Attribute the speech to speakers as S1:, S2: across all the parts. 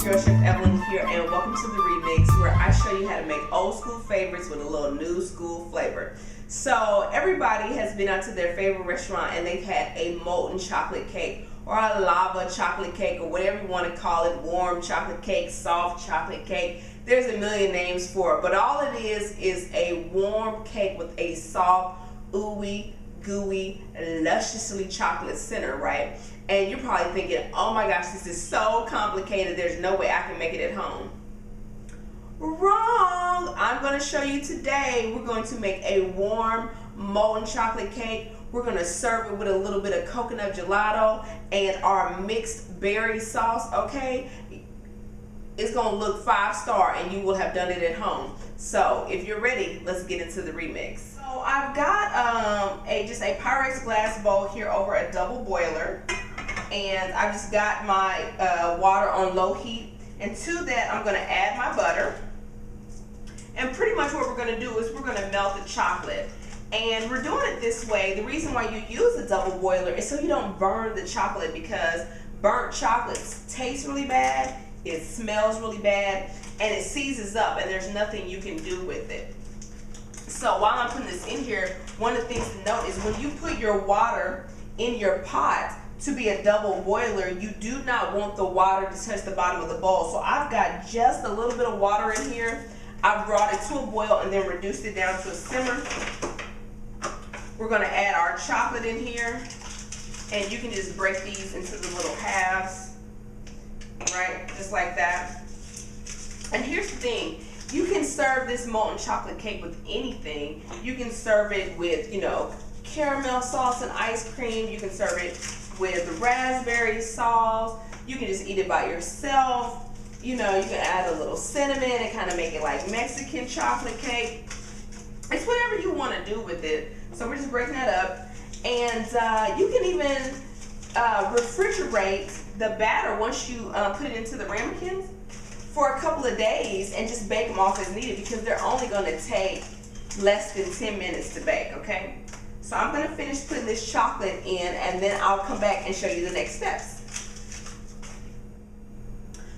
S1: girl Chef Evelyn here, and welcome to the remix where I show you how to make old school favorites with a little new school flavor. So everybody has been out to their favorite restaurant and they've had a molten chocolate cake or a lava chocolate cake or whatever you want to call it, warm chocolate cake, soft chocolate cake. There's a million names for it, but all it is a warm cake with a soft, ooey, gooey, lusciously chocolate center, right? And you're probably thinking, oh my gosh, this is so complicated, there's no way I can make it at home. Wrong! I'm going to show you today. We're going to make a warm molten chocolate cake. We're going to serve it with a little bit of coconut gelato and our mixed berry sauce, okay? It's going to look 5-star and you will have done it at home. So if you're ready, let's get into the remix. So I've got just a Pyrex glass bowl here over a double boiler. And I've just got my water on low heat, and to that I'm going to add my butter. And pretty much what we're going to do is we're going to melt the chocolate, and we're doing it this way. The reason why you use a double boiler is so you don't burn the chocolate, because burnt chocolate tastes really bad, it smells really bad, and it seizes up and there's nothing you can do with it. So while I'm putting this in here, one of the things to note is when you put your water in your pot to be a double boiler, you do not want the water to touch the bottom of the bowl. So I've got just a little bit of water in here. I've brought it to a boil and then reduced it down to a simmer. We're going to add our chocolate in here, and you can just break these into the little halves, right, just like that. And here's the thing, you can serve this molten chocolate cake with anything. You can serve it with, you know, caramel sauce and ice cream. You can serve it with raspberry sauce. You can just eat it by yourself. You know, you can add a little cinnamon and kind of make it like Mexican chocolate cake. It's whatever you want to do with it. So we're just breaking that up. And you can even refrigerate the batter once you put it into the ramekins for a couple of days and just bake them off as needed, because they're only going to take less than 10 minutes to bake, okay? So I'm going to finish putting this chocolate in, and then I'll come back and show you the next steps.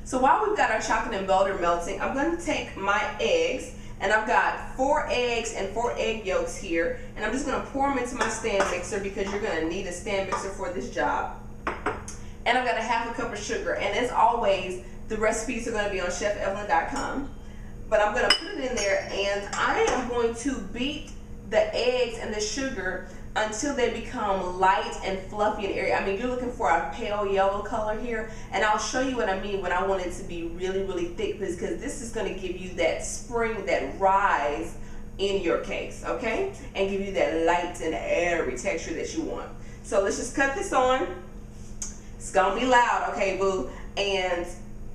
S1: So while we've got our chocolate and butter melting, I'm going to take my eggs, and I've got 4 eggs and 4 egg yolks here, and I'm just going to pour them into my stand mixer, because you're going to need a stand mixer for this job. And I've got a 1/2 cup of sugar, and as always, the recipes are going to be on chefevelyn.com. But I'm going to put it in there, and I am going to beat the eggs and the sugar until they become light and fluffy and airy. I mean, you're looking for a pale yellow color here, and I'll show you what I mean when I want it to be really, really thick, because this is going to give you that spring, that rise in your cakes, okay? And give you that light and airy texture that you want. So let's just cut this on. It's going to be loud, okay, boo? And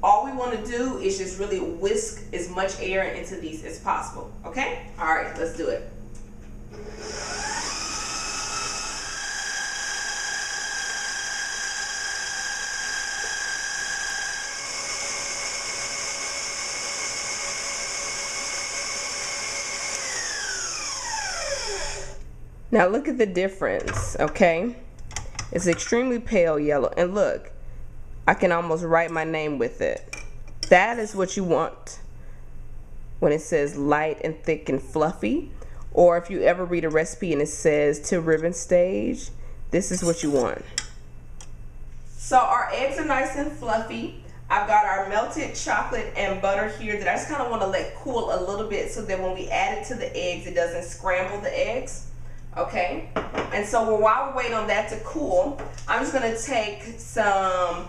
S1: all we want to do is just really whisk as much air into these as possible, okay? All right, let's do it. Now look at the difference, okay? It's extremely pale yellow, and look, I can almost write my name with it. That is what you want when it says light and thick and fluffy. Or if you ever read a recipe and it says to ribbon stage, this is what you want. So our eggs are nice and fluffy. I've got our melted chocolate and butter here that I just kind of want to let cool a little bit, so that when we add it to the eggs, it doesn't scramble the eggs. Okay, and so while we're waiting on that to cool, I'm just going to take some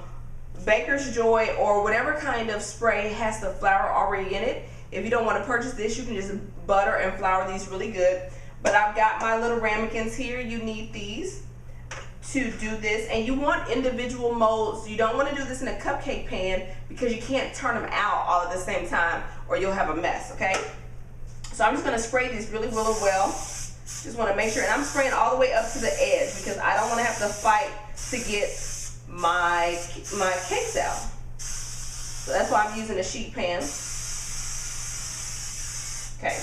S1: Baker's Joy or whatever kind of spray has the flour already in it. If you don't want to purchase this, you can just butter and flour these really good. But I've got my little ramekins here. You need these to do this, and you want individual molds. You don't want to do this in a cupcake pan, because you can't turn them out all at the same time or you'll have a mess, okay? So I'm just going to spray these really, really well. Just want to make sure, and I'm spraying all the way up to the edge, because I don't want to have to fight to get my cakes out. So that's why I'm using a sheet pan. Okay.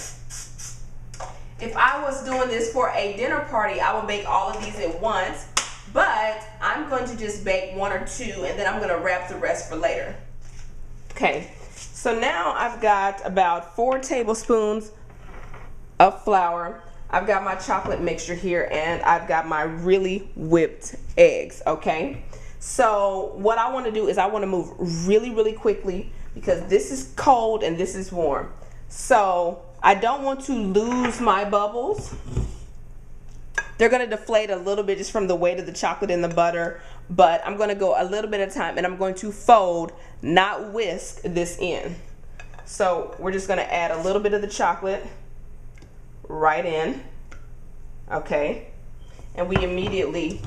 S1: If I was doing this for a dinner party, I would bake all of these at once, but I'm going to just bake 1 or 2, and then I'm going to wrap the rest for later. Okay, so now I've got about 4 tablespoons of flour. I've got my chocolate mixture here, and I've got my really whipped eggs, okay? So what I want to do is I want to move really quickly because this is cold and this is warm. So I don't want to lose my bubbles. They're going to deflate a little bit just from the weight of the chocolate and the butter, but I'm going to go a little bit at a time, and I'm going to fold, not whisk, this in. So we're just going to add a little bit of the chocolate right in, okay? And we immediately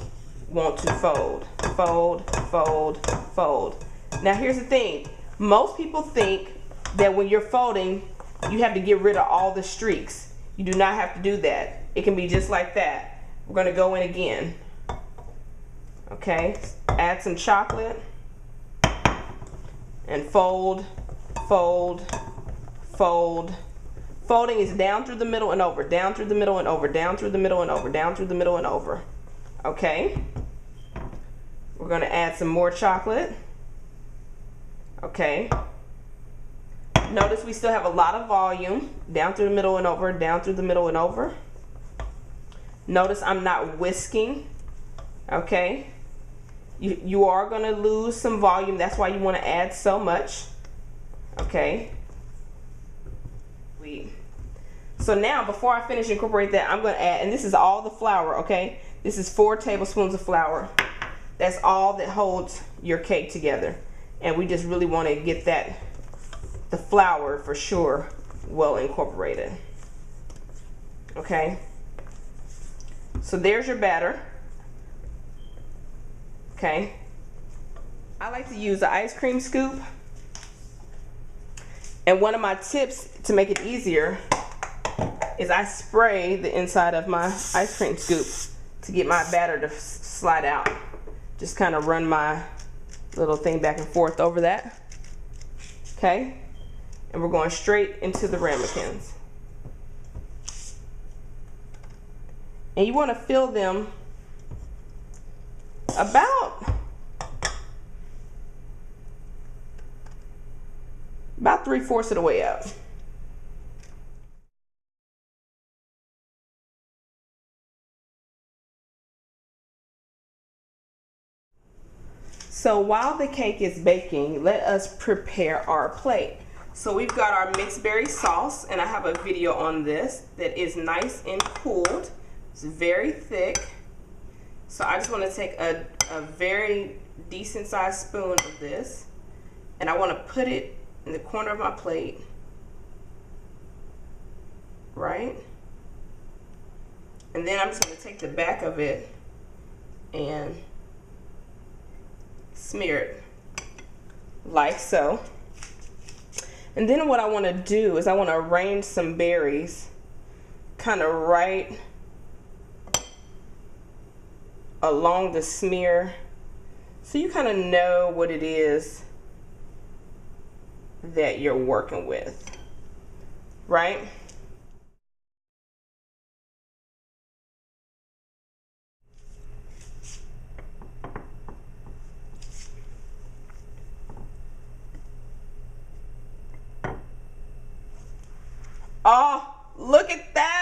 S1: want to fold, fold, fold, fold. Now here's the thing. Most people think that when you're folding, you have to get rid of all the streaks. You do not have to do that. It can be just like that. We're going to go in again. Okay, add some chocolate and fold, fold, fold. Folding is down through the middle and over, down through the middle and over, down through the middle and over, down through the middle and over. Okay, we're going to add some more chocolate. Okay, notice we still have a lot of volume, down through the middle and over, down through the middle and over. Notice I'm not whisking, okay? You are going to lose some volume. That's why you want to add so much, okay? So now, before I finish incorporate that, I'm going to add, and this is all the flour, okay? This is 4 tablespoons of flour. That's all that holds your cake together. And we just really want to get that, the flour for sure, well incorporated, okay? So there's your batter. Okay. I like to use an ice cream scoop. And one of my tips to make it easier is I spray the inside of my ice cream scoop to get my batter to slide out. Just kind of run my little thing back and forth over that. Okay. And we're going straight into the ramekins. And you want to fill them about 3/4 of the way up. So while the cake is baking, let us prepare our plate. So we've got our mixed berry sauce, and I have a video on this that is nice and cooled. It's very thick. So I just want to take a very decent sized spoon of this, and I want to put it in the corner of my plate, right? And then I'm just going to take the back of it and smear it like so. And then what I want to do is I want to arrange some berries kind of right along the smear, so you kind of know what it is that you're working with, right? Oh, look at that.